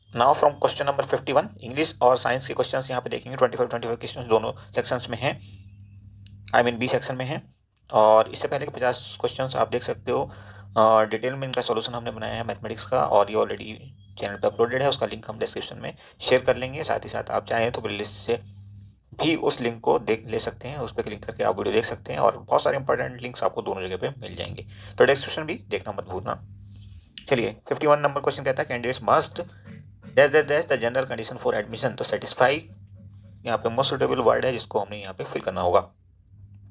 Now from question number 51, English और science के questions यहाँ पे देखेंगे। 25 क्वेश्चंस दोनों सेक्शंस में हैं, आई मीन बी सेक्शन में हैं। और इससे पहले के 50 क्वेश्चंस आप देख सकते हो, डिटेल में इनका सॉल्यूशन हमने बनाया है मैथमेटिक्स का, और ये ऑलरेडी चैनल पे अपलोडेड है। उसका लिंक हम डिस्क्रिप्शन में शेयर कर लेंगे। साथ ही साथ आप चाहें तो प्लेलिस्ट से भी उस लिंक को देख ले सकते हैं, उस पर क्लिक करके आप वीडियो देख सकते हैं, और बहुत सारे इंपॉर्टेंट लिंक्स आपको दोनों जगह पे मिल जाएंगे। तो डिस्क्रिप्शन भी देखना मत भूलना। चलिए 51 नंबर क्वेश्चन कहता है candidates must dash dash dash the general condition for admission. तो सेटिस्फाई यहाँ पे मोस्ट सुटेबल वर्ड है जिसको हमने यहाँ पे फिल करना होगा।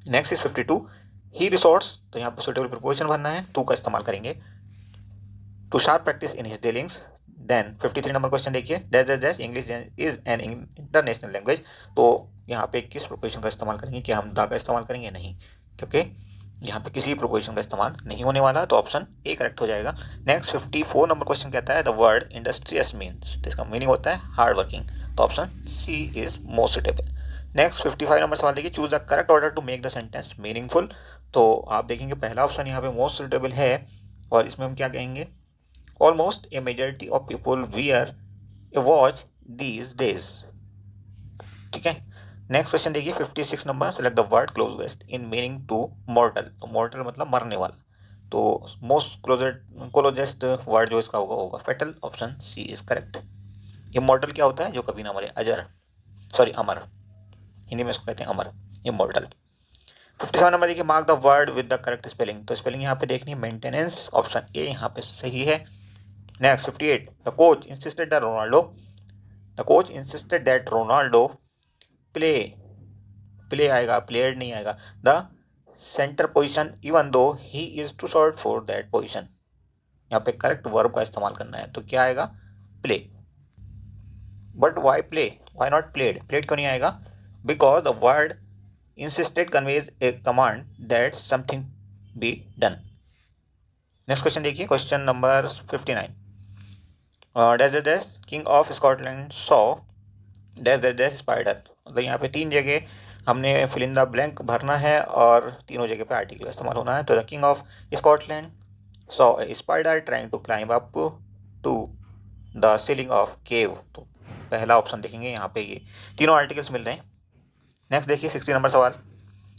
Next is 52, he resorts. तो यहाँ पे सुटेबल प्रीपोजिशन भरना है, टू का इस्तेमाल करेंगे। To sharp practice in his dealings. Then 53 number question देखिए, dash dash dash English is an international language. तो यहाँ पे किस प्रोपोजिशन का इस्तेमाल करेंगे, क्या हम द का इस्तेमाल करेंगे? नहीं, क्योंकि यहाँ पे किसी प्रोपोजिशन का इस्तेमाल नहीं होने वाला, तो ऑप्शन ए करेक्ट हो जाएगा। नेक्स्ट 54 नंबर क्वेश्चन कहता है द वर्ड इंडस्ट्रियस मीन्स, तो इसका मीनिंग होता है हार्ड वर्किंग, तो option C is most suitable. Next 55 number सवाल देखिए, choose the correct order to make the sentence meaningful. तो आप देखेंगे पहला ऑप्शन यहाँ पे मोस्ट सुटेबल है, और इसमें हम क्या कहेंगे, almost a majority of people wear a watch these days. ठीक है। नेक्स्ट क्वेश्चन देखिए 56 number, select the word closest in meaning to mortal. तो मॉर्टल मतलब मरने वाला, तो मोस्ट क्लोजेस्ट वर्ड जो इसका होगा होगा fatal, option C is correct. ये मॉर्टल क्या होता है? जो कभी ना मरे, अजर, सॉरी अमर, हिंदी में इसको कहते हैं अमर, ये मॉर्टल। 57 नंबर देखिए, mark the word with the correct spelling. तो स्पेलिंग यहाँ पे देखनी है मेंटेनेंस, ऑप्शन ए यहाँ पे सही है। Next 58, the coach insisted that Ronaldo, the coach insisted that Ronaldo play, play आएगा, प्लेयर नहीं आएगा, the centre position even though he is too short for that position. यहाँ पे करेक्ट वर्ब का इस्तेमाल करना है, तो क्या आएगा? Play. But why play, why not played? Played क्यों नहीं आएगा? Because the word insisted conveys a command that something be done. Next question देखिए, question number 59, dash dash dash king of Scotland saw dash dash dash spider. मतलब यहाँ पे तीन जगह हमने फिल इन द ब्लैंक भरना है, और तीनों जगह पे आर्टिकल का इस्तेमाल होना है। तो the king of Scotland saw a spider trying to climb up to the ceiling of cave. तो पहला ऑप्शन देखेंगे, यहाँ पे ये तीनों आर्टिकल्स मिल रहे हैं। नेक्स्ट देखिए 60 नंबर सवाल,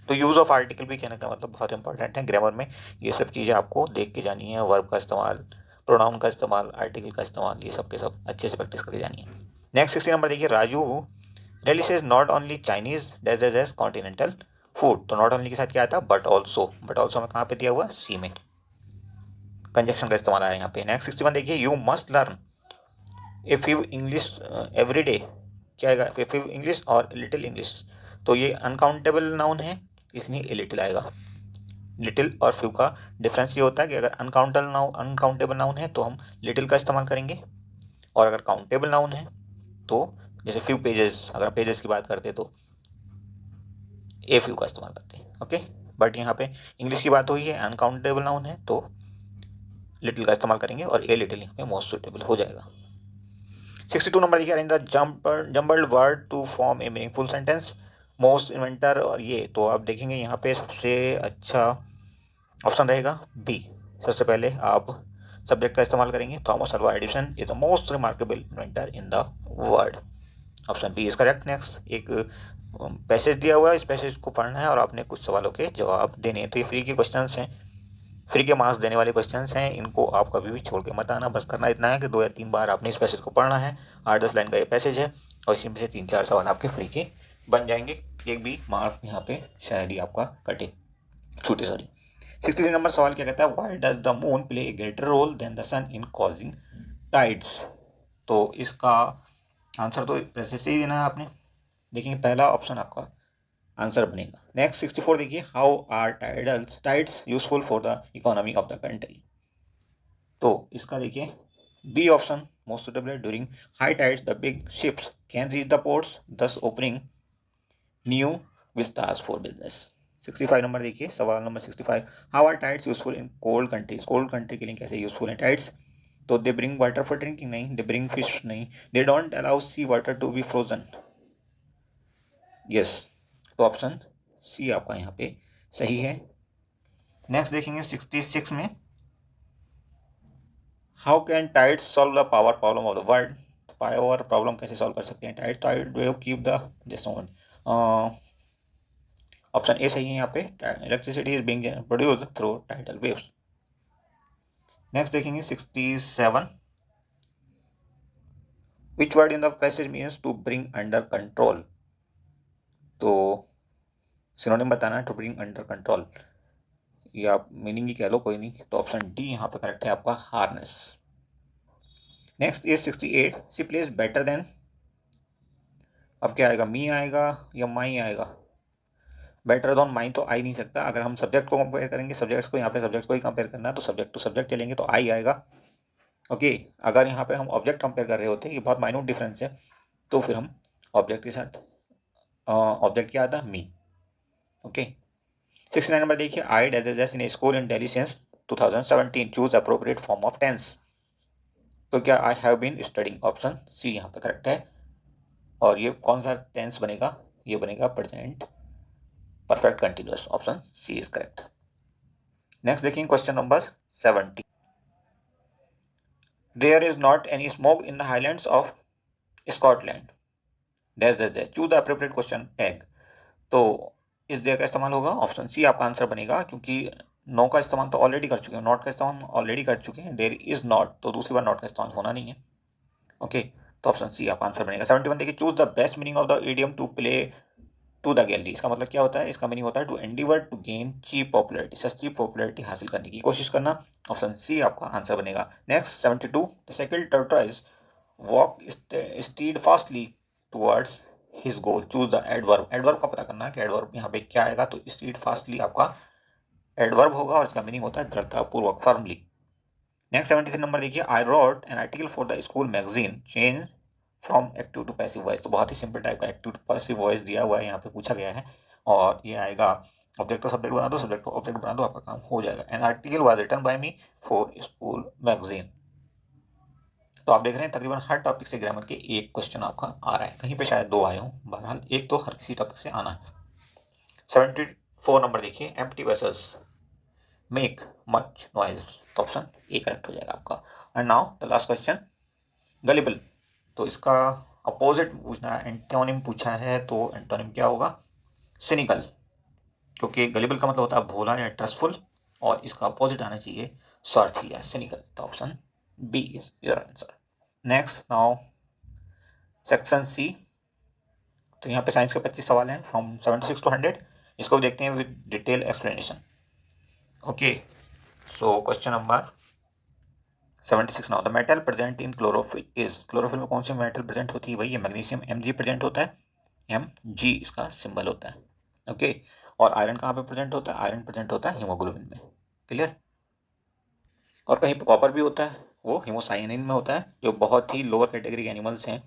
तो यूज़ ऑफ आर्टिकल भी कहने का मतलब बहुत इंपॉर्टेंट है ग्रामर में। ये सब चीज़ें आपको देख के जानी है, वर्ब का इस्तेमाल, प्रोनाउन का इस्तेमाल, आर्टिकल का इस्तेमाल, ये सब के सब अच्छे से प्रैक्टिस करके जानी है। नेक्स्ट 60 नंबर देखिए, Raju relishes not only Chinese dash dash dash continental food. तो नॉट ओनली के साथ क्या आता है? बट ऑल्सो, बट ऑल्सो में कहाँ पे दिया हुआ? सी में, कंजक्शन का इस्तेमाल आया यहाँ पे। नेक्स्ट 61 देखिए, you must learn if you English every day, क्या आएगा? इफ यू इंग्लिश और लिटिल इंग्लिश। तो ये अनकाउंटेबल नाउन है, इसलिए ए लिटिल आएगा। लिटिल और फ्यू का डिफरेंस ये होता है कि अगर अनकाउंटेबल नाउन है तो हम लिटिल का इस्तेमाल करेंगे, और अगर काउंटेबल नाउन है तो जैसे फ्यू पेजेस, अगर पेजेस की बात करते तो ए फ्यू का इस्तेमाल करते हैं। ओके, बट यहाँ पे इंग्लिश की बात हुई है, अनकाउंटेबल नाउन है तो लिटिल का इस्तेमाल करेंगे, और ए लिटिल यहाँ पे मोस्ट सुटेबल हो जाएगा। 62 नंबर देखिए, arrange the jumbled word to form a meaningful sentence. Most inventor, और ये तो आप देखेंगे यहाँ पे सबसे अच्छा ऑप्शन रहेगा बी। सबसे पहले आप सब्जेक्ट का इस्तेमाल करेंगे, Thomas Alva Edison is the most remarkable inventor in the world, option B is correct. Next एक पैसेज दिया हुआ है, इस पैसेज को पढ़ना है और आपने कुछ सवालों के जवाब देने हैं। तो ये फ्री के क्वेश्चंस हैं, फ्री के मार्क्स देने वाले क्वेश्चंस हैं, इनको आप कभी भी छोड़ के मत आना। बस करना इतना है कि 2 या 3 बार आपने इस पैसेज को पढ़ना है, 8-10 लाइन का ये पैसेज है, और इसी में से 3-4 सवाल आपके फ्री के बन जाएंगे। एक भी मार्क यहाँ पे शायद ही आपका कटे, छूटे, सॉरी। 63 नंबर सवाल क्या कहता है, why does the moon play a greater role than the sun in causing tides. तो इसका आंसर तो पैसे से ही देना है आपने, देखेंगे पहला ऑप्शन आपका आंसर बनेगा। नेक्स्ट 64 देखिए, how are tides useful for the economy of the country. तो इसका देखिए बी ऑप्शन मोस्ट सुटेबल है, during high tides the big ships can reach the ports thus opening new vistas for business. 65 number देखिए, सवाल number 65, how are tides useful in cold countries. Cold country के लिए कैसे useful है tides? तो they bring water for drinking, नहीं। They bring fish, नहीं। दे don't allow sea water to be frozen, yes. तो ऑप्शन सी आपका यहाँ पे सही है। नेक्स्ट देखेंगे 66 में, how can tides solve the power problem of the world. पाए और प्रॉब्लम कैसे सॉल्व कर सकते हैं। Tide wave keep the this one, option A सही है यहाँ पे, electricity is being produced through tidal waves. Next देखेंगे 67, which word in the passage means to bring under control. तो सिनोनिम बताना है टू ब्रिंग अंडर कंट्रोल, या आप मीनिंग ही कह लो, कोई नहीं। तो ऑप्शन डी यहाँ पे करेक्ट है आपका, harness. Next is 68, see place better than, अब क्या आएगा, मी आएगा या माई आएगा। बेटर देन माई तो आ ही नहीं सकता, अगर हम सब्जेक्ट को कंपेयर करेंगे, सब्जेक्ट्स को, यहाँ पे सब्जेक्ट को ही कंपेयर करना है, तो सब्जेक्ट टू सब्जेक्ट चलेंगे तो आई आएगा। ओके, अगर यहाँ पे हम ऑब्जेक्ट कंपेयर कर रहे होते, ये बहुत माइन्यूट डिफरेंस है, तो फिर हम ऑब्जेक्ट के साथ ऑब्जेक्ट क्या आता, मी। ओके, 69 नंबर देखिए, I as in school in Delhi since 2017, choose appropriate form of tense. तो क्या I have been studying, option C यहाँ पे करेक्ट है। और ये कौन सा टेंस बनेगा, ये बनेगा present perfect continuous, option C is correct. Next देखिए question number 70, there is not any smoke in the highlands of Scotland, dash dash dash, choose the appropriate question tag. तो इस देयर का इस्तेमाल होगा, ऑप्शन सी आपका answer बनेगा, क्योंकि no का इस्तेमाल तो ऑलरेडी कर चुके हैं, नॉट का इस्तेमाल ऑलरेडी कर चुके हैं, देयर इज नॉट, तो दूसरी बार नॉट का इस्तेमाल होना नहीं है। ओके, तो ऑप्शन सी आपका आंसर बनेगा। 71 देखिए, choose the best meaning of the idiom to play to the gallery, इसका मतलब क्या होता है, इसका मीनिंग होता है to endeavour to gain cheap popularity, सस्ती पॉपुलैरिटी हासिल करने की कोशिश करना, ऑप्शन सी आपका आंसर बनेगा। Next 72, the second tortoise walk stead fastly towards his goal, choose the adverb, adverb का पता करना है कि एडवर्ब यहाँ पे क्या आएगा, तो स्टीड फास्टली आपका एडवर्ब होगा और इसका मीनिंग होता है दृढ़तापूर्वक, फर्मली। नेक्स्ट 73 नंबर देखिए, I wrote an article for the school magazine, change from active to passive voice, तो बहुत ही सिंपल टाइप का एक्टिव टू पैसिव वॉइस दिया हुआ है, यहाँ पे पूछा गया है, और ये आएगा ऑब्जेक्ट को सब्जेक्ट बना दो, सब्जेक्ट को ऑब्जेक्ट बना दो, आपका काम हो जाएगा। An article was written by me for school magazine. तो आप देख रहे हैं तकरीबन हर टॉपिक से ग्रामर के एक क्वेश्चन आपका आ रहा है, कहीं पे शायद दो आए हों, बहरहाल एक तो हर किसी टॉपिक से आना है। 74 नंबर देखिए, empty vessels make much noise, तो ऑप्शन ए करेक्ट हो जाएगा आपका। And now the last question, gullible, तो इसका अपोजिट पूछना है, एंटोनिम पूछा है, तो एंटोनिम क्या होगा, सिनिकल, क्योंकि गलिबल का मतलब होता है भोला या ट्रस्टफुल, और इसका अपोजिट आना चाहिए स्वार्थी या सिनिकल, तो option B is your answer. Next now section C, तो यहाँ पे साइंस के 25 सवाल हैं फ्रॉम 76 टू 100, इसको भी देखते हैं with detail explanation. Okay, so question number 76 now, the metal present in chlorophyll is, chlorophyll में कौन सी मेटल प्रेजेंट होती है भाई, ये मैग्नीशियम Mg प्रेजेंट होता है, Mg इसका सिंबल होता है। ओके, और आयरन कहाँ पे प्रेजेंट होता है, आयरन प्रेजेंट होता है हीमोग्लोबिन में, क्लियर। और कहीं पे कॉपर भी होता है, वो हीमोसाइनिन में होता है, जो बहुत ही लोअर कैटेगरी के एनिमल्स हैं,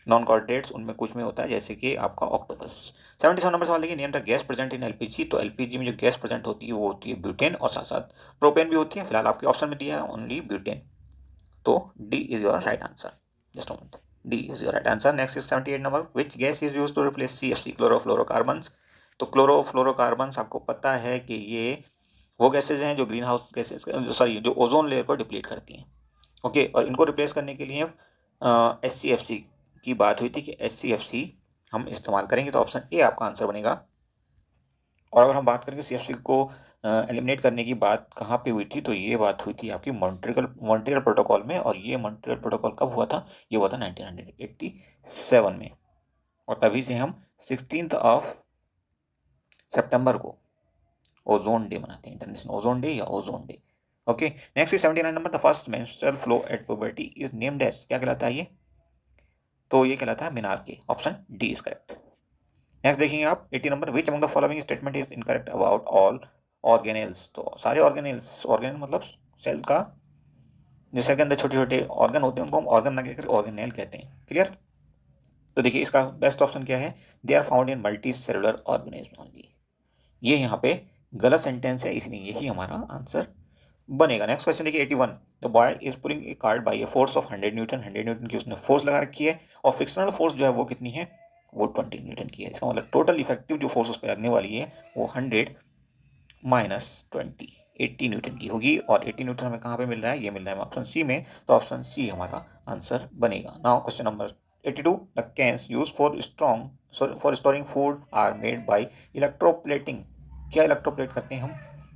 नॉन कॉर्डेट्स, उनमें कुछ में होता है, जैसे कि आपका ऑक्टोपस। 77 नंबर सवाल देखिए, name the gas present in LPG, तो एलपीजी में जो गैस प्रेजेंट होती है वो होती है ब्यूटेन, और साथ साथ प्रोपेन भी होती है, फिलहाल आपके ऑप्शन में दिया है ओनली ब्यूटेन, तो D is your right answer, just moment, D is your right answer. Next is 78 number, which gas is used to replace CFC, chlorofluorocarbons, तो क्लोरोफ्लोरोकार्बन्स आपको पता है कि ये वो गैसेज हैं जो ग्रीन हाउस गैसेज, सॉरी जो ओजोन लेयर को डिप्लीट करती हैं। ओके, और इनको रिप्लेस करने के लिए HCFC की बात हुई थी कि HCFC हम इस्तेमाल करेंगे, तो ऑप्शन ए आपका आंसर बनेगा। और अगर हम बात करेंगे CFC को एलिमिनेट करने की बात कहाँ पे हुई थी, तो ये बात हुई थी आपकी मॉन्ट्रियल प्रोटोकॉल में, और ये मॉन्ट्रियल प्रोटोकॉल कब हुआ था, ये हुआ था 1987 में, और तभी से हम 16 सितंबर को ओजोन डे मनाते हैं, इंटरनेशनल ओजोन डे या ozone day. Okay, next is 79 number, the first menstrual flow at puberty is named as, क्या कहलाता है ये, तो ये कहलाता है menarche, option D is correct. Next देखेंगे आप 80 number, which among the following statement is incorrect about all organelles, तो सारे ऑर्गेनेल्स, ऑर्गेनल मतलब सेल का जो सेल के अंदर छोटे छोटे ऑर्गन होते हैं उनको हम ऑर्गन ना कहकर ऑर्गेनेल कहते हैं, क्लियर। तो देखिए इसका बेस्ट ऑप्शन क्या है, they are found in multicellular organism only, ये यहाँ पे गलत सेंटेंस है, इसलिए यही हमारा आंसर बनेगा। नेक्स्ट क्वेश्चन देखिए 81, the boy is pulling a cart by a force of 100 newton, 100 newton की उसने फोर्स लगा रखी है, और फ्रिक्शनल फोर्स जो है वो कितनी है, वो 20 न्यूटन की है, इसका मतलब टोटल इफेक्टिव जो फोर्स उस पर लगने वाली है वो 100 - 20 80 न्यूटन की होगी, और 80 न्यूटन हमें कहाँ पे मिल रहा है, ये मिल रहा है ऑप्शन सी में, तो ऑप्शन सी हमारा आंसर बनेगा। Now question number 82, the cans use for storing food are made by electroplating. क्या इलेक्ट्रोप्लेट करते हैं हम,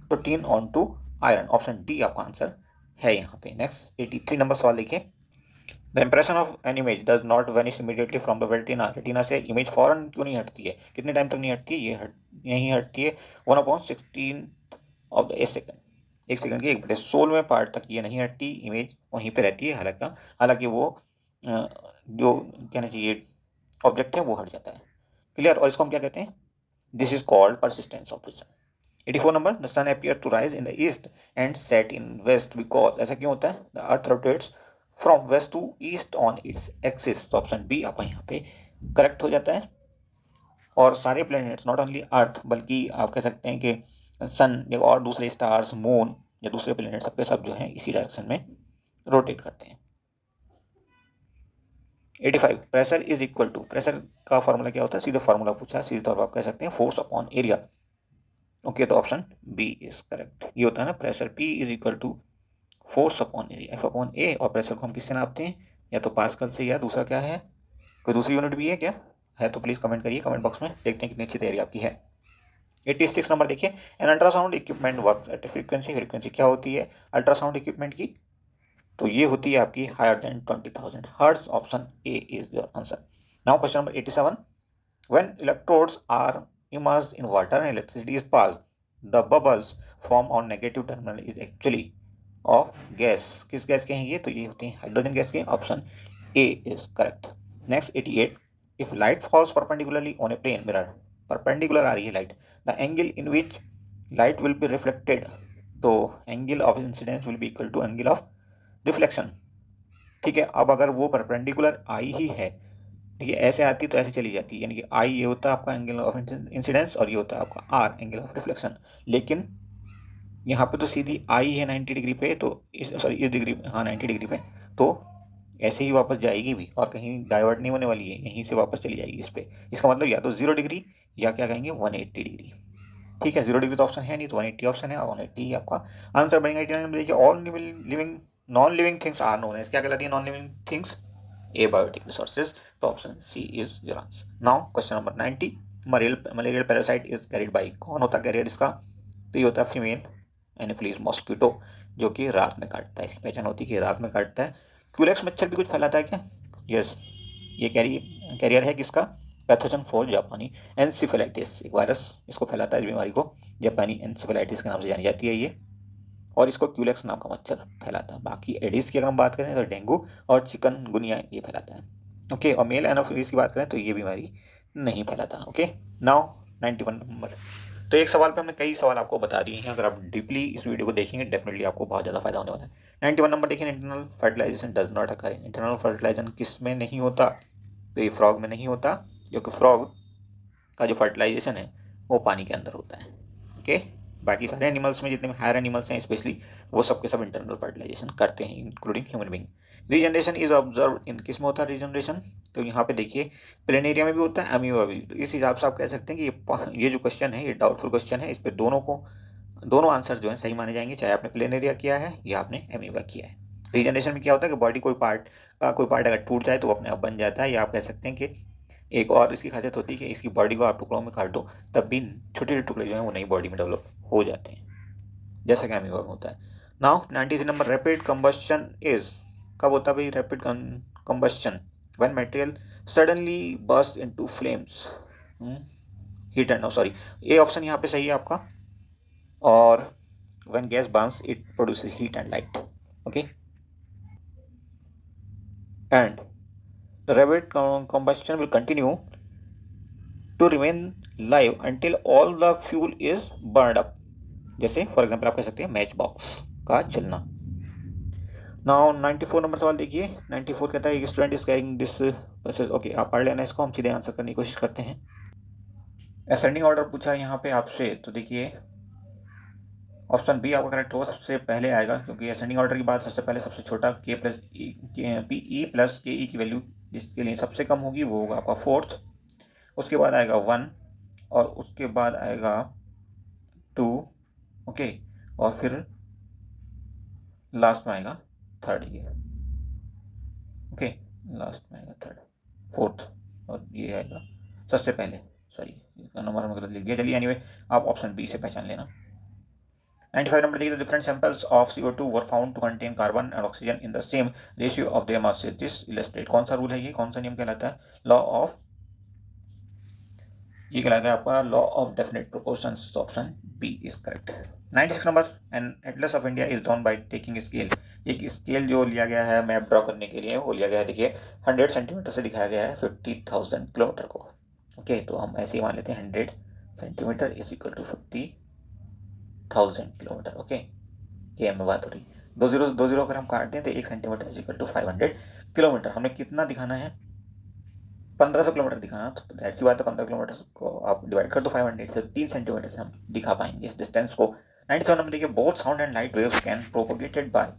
protein on to iron, option D आपका आंसर है यहाँ पे। नेक्स्ट 83 नंबर सवाल देखिए, the impression of an image does not vanish immediately from the retina. Retina से इमेज फौरन क्यों नहीं हटती है, कितने टाइम तक नहीं हटती है, ये यहीं हटती है 1/16 ऑफ द सेकेंड, 1 सेकंड के 1/16वें पार्ट तक ये नहीं हटती, इमेज वहीं पे रहती है। हालांकि वो जो कहना चाहिए ऑब्जेक्ट है वो हट जाता है। क्लियर, और इसको हम क्या कहते हैं, this is called persistence of vision. 84 number, the sun appear to rise in the east and set in west because, ऐसा क्यों होता है, the earth rotates from west to east on its axis, तो ऑप्शन बी आपका यहाँ पे correct हो जाता है। और सारे प्लैनेट्स, नॉट ओनली अर्थ, बल्कि आप कह सकते हैं कि सन या और दूसरे स्टार्स, मून या दूसरे प्लैनेट, सबके सब जो हैं इसी डायरेक्शन में रोटेट करते हैं। 85, pressure is equal to, pressure का फॉर्मूला क्या होता है, सीधे फॉर्मूला पूछा, सीधे तौर पर आप कह सकते हैं फोर्स अपॉन एरिया। ओके, तो ऑप्शन बी इज करेक्ट। ये होता है ना pressure, P is equal to force upon area, F upon A, और प्रेशर को हम किससे नापते हैं, या तो पास्कल से, या दूसरा क्या है, कोई दूसरी यूनिट भी है क्या, है तो प्लीज कमेंट करिए कमेंट बॉक्स में, देखते हैं कितनी अच्छी तैयारी आपकी है। 86 नंबर देखिए, an ultrasound equipment work at frequency, frequency क्या होती है अल्ट्रासाउंड इक्विपमेंट की, तो ये होती है आपकी higher than 20,000 hertz, option A is your answer. Now question number 87, when electrodes are immersed in water and electricity is passed, the bubbles form on negative terminal is actually of gas, किस gas के हैं ये, तो ये होते हैं hydrogen gas के, option A is correct. Next 88, if light falls perpendicularly on a plane mirror, perpendicular आ रही है light, the angle in which light will be reflected, तो angle of incidence will be equal to angle of reflection. ठीक है, अब अगर वो perpendicular आई ही है, ठीक है, ऐसे आती तो ऐसे चली जाती, यानी कि आई ये होता है आपका एंगल ऑफ इंसिडेंस, और ये होता है आपका आर एंगल ऑफ रिफ्लेक्शन। लेकिन यहाँ पे तो सीधी आई है 90 डिग्री पे, तो इस डिग्री, हाँ 90 डिग्री पे, तो ऐसे ही वापस जाएगी भी, और कहीं डाइवर्ट नहीं होने वाली है, यहीं से वापस चली जाएगी इस पे। इसका मतलब या तो 0 डिग्री या क्या कहेंगे 180 डिग्री। ठीक है, 0 डिग्री तो ऑप्शन है नहीं, तो 180 ऑप्शन है, और 180 आपका आंसर बनेगा। 89 देखिए, all living non living things are known as, क्या कहलाती है non living things, abiotic resources, तो option C is your answer. Now question number 90, malarial parasite is carried by, कौन होता है कैरियर इसका, तो ये होता है फीमेल एनोफिलीज मॉस्किटो, जो कि रात में काटता है, इसकी पहचान होती है कि रात में काटता है। क्यूलेक्स मच्छर भी कुछ फैलाता है क्या, यस, ये कैरियर है किसका, पैथोजन फॉर जापानी एनसिफेलाइटिस, एक वायरस इसको फैलाता है, इस बीमारी को जापानी एनसिफेलाइटिस के नाम से जानी जाती है ये, और इसको क्यूलेक्स नाम का मच्छर फैलाता है। बाकी एडिस की अगर हम बात करें तो डेंगू और चिकनगुनिया ये फैलाता है। ओके, और मेल एनोफिलीज की बात करें तो ये बीमारी नहीं फैलाता। ओके, नाउ 91 नंबर, तो एक सवाल पे हमने कई सवाल आपको बता दिए हैं, अगर आप डीपली इस वीडियो को देखेंगे डेफिनेटली आपको बहुत ज़्यादा फायदा होने वाला है। 91 नंबर देखिए, internal fertilization does not occur, internal fertilization किस में नहीं होता, तो ये फ्रॉग में नहीं होता, क्योंकि फ्रॉग का जो फर्टिलाइजेशन है वो पानी के अंदर होता है। ओके, बाकी सारे एनिमल्स में जितने हायर एनिमल्स हैं स्पेशली, वो सबके सब इंटरनल फर्टिलाइजेशन करते हैं, including human being. Regeneration is observe in, किस में होता है रीजनरेशन, तो यहाँ पे देखिए प्लेनेरिया में भी होता है, अमीबा भी, तो इस हिसाब से आप कह सकते हैं कि ये जो क्वेश्चन है ये डाउटफुल क्वेश्चन है, इस पर दोनों आंसर जो है सही माने जाएंगे, चाहे आपने प्लेनेरिया किया है या आपने अमीबा किया है। रीजनरेशन में क्या होता है कि बॉडी कोई पार्ट अगर टूट जाए तो वो अपने आप बन जाता है, या आप कह सकते हैं कि एक और इसकी खासियत होती है कि इसकी बॉडी को आप टुकड़ों में काट दो, तब भी छोटे छोटे टुकड़े जो हैं वो नई बॉडी में डेवलप हो जाते हैं, जैसा कि अमीबा में होता है। Now 93 number, rapid combustion is, कब होता है भाई rapid combustion, when material suddenly burst into flames, heat and, sorry, A option यहाँ पे सही है आपका, और when gas Burns it produces heat and light. Okay, and the rapid combustion will continue to remain live until all the fuel is burned up, जैसे for example आप कह सकते हैं मैच बॉक्स का जलना। नाउ 94 नंबर सवाल देखिए, 94 कहता है student is carrying this process, okay आप पढ़ लेना इसको, हम सीधे आंसर करने की कोशिश करते हैं। असेंडिंग ऑर्डर पूछा है यहाँ पे आपसे, तो देखिए ऑप्शन बी आपका करेक्ट होगा, सबसे पहले आएगा, क्योंकि असेंडिंग ऑर्डर की बात सबसे पहले सबसे छोटा के प्लस पी ई प्लस के ई की वैल्यू जिसके लिए सबसे कम होगी वो होगा आपका फोर्थ, उसके बाद आएगा 1, और उसके बाद आएगा 2, ओके, और फिर लास्ट में आएगा थर्ड ये, ओके, लास्ट में आएगा थर्ड, फोर्थ, और ये आएगा सबसे पहले, सॉरी इसका नंबर मैं गलत लिख दिया, चलिए एनीवे आप ऑप्शन बी से पहचान लेना। 95 नंबर देखिए, different samples of CO2 were found to contain carbon and oxygen in the same ratio of their masses, this illustrate, कौन सा रूल है ये, कौन सा नियम कहलाता है, लॉ ऑफ, ये कहलाता है आपका law of definite proportions, option B is correct. 96 number, an atlas of India is drawn by taking scale, एक स्केल जो लिया गया है मैप ड्रॉ करने के लिए वो लिया गया है, देखिए 100 सेंटीमीटर से दिखाया गया है 50,000 किलोमीटर को, ओके, तो हम ऐसे ही मान लेते हैं 100 centimetre is equal to 50,000 kilometre, okay, ये हमें बात हो रही, 2 जीरो अगर हम काट दें तो 1 centimetre is equal to 500 kilometre, हमें कितना दिखाना है, 1500 किलोमीटर दिखाना, तो दैट सी बात है 15 किलोमीटर को आप डिवाइड कर दो 500 से, 3 सेंटीमीटर से हम दिखा पाएंगे इस डिस्टेंस को। 97 नंबर देखिए, both sound and light waves can propagated by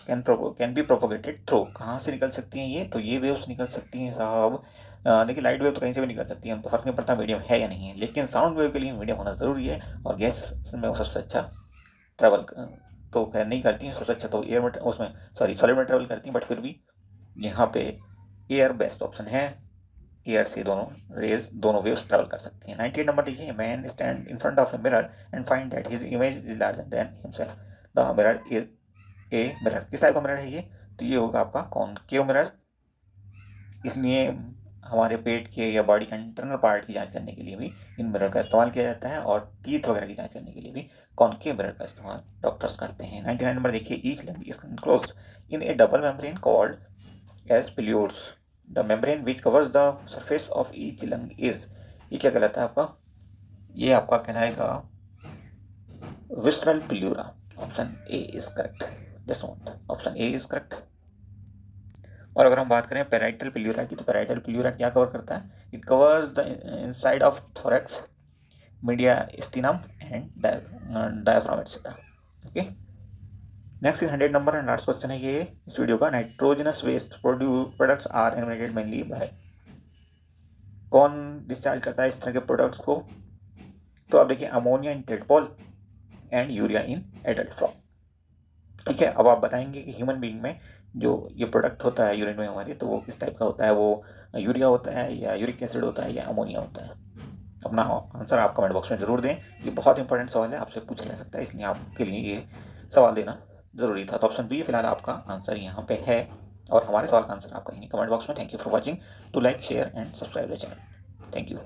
can be propagated through, कहाँ से निकल सकती हैं ये, तो ये वेव्स निकल सकती हैं साहब, देखिए लाइट वेव तो कहीं से भी निकल सकती है, उनको फर्क नहीं पड़ता मीडियम है या नहीं है, लेकिन साउंड वेव के लिए मीडियम होना ज़रूरी है, और गैस में वो सबसे अच्छा ट्रेवल तो खैर नहीं करती हैं, सबसे अच्छा तो एयर में, उसमें सॉरी सॉलिड में ट्रेवल करती हैं, बट फिर भी यहाँ पे एयर बेस्ट ऑप्शन है, एयर से दोनों वेव्स ट्रेवल कर सकती हैं। 98 नंबर देखिए, man stand in front of a mirror and find that his image is larger than himself, the mirror is a mirror, किस टाइप का मिरर है ये, तो ये होगा आपका कॉनकेव मिरर, इसलिए हमारे पेट के या बॉडी के इंटरनल पार्ट की जांच करने के लिए भी इन मिरर का इस्तेमाल किया जाता है, और टीथ वगैरह की जांच करने के लिए भी कॉनकेव मिरर का इस्तेमाल डॉक्टर्स करते हैं। 99 नंबर देखिए, each lung is enclosed in a double membrane called as pleurae, the membrane which covers the surface of each lung is, ये क्या कहलाता है आपका, ये आपका कहलाएगा visceral pleura, option A is correct, just option A is correct. और अगर हम बात करें पैराइटल पिल्यूरा की, तो पैराइटल पिल्यूरा क्या कवर करता है, it covers the inside of thorax, mediastinum and diaphragm etcetera, okay. Next is 100 number and last question है ये इस वीडियो का, nitrogenous waste products are eliminated mainly by, कौन डिस्चार्ज करता है इस तरह के प्रोडक्ट्स को, तो आप देखिए ammonia in tadpole and urea in adult frog, ठीक है। अब आप बताएंगे कि ह्यूमन बीइंग में जो ये प्रोडक्ट होता है यूरिन में हमारे, तो वो किस टाइप का होता है, वो यूरिया होता है या यूरिक एसिड होता है या अमोनिया होता है, अपना आंसर आप कमेंट बॉक्स में ज़रूर दें, ये बहुत इंपॉर्टेंट सवाल है, आपसे पूछा जा सकता है, इसलिए आपके लिए ये सवाल देना ज़रूरी था। तो ऑप्शन बी फिलहाल आपका आंसर यहाँ पे है, और हमारे सवाल का आंसर आप कहेंगे कमेंट बॉक्स में। Thank you for watching, to like share and subscribe the channel, thank you.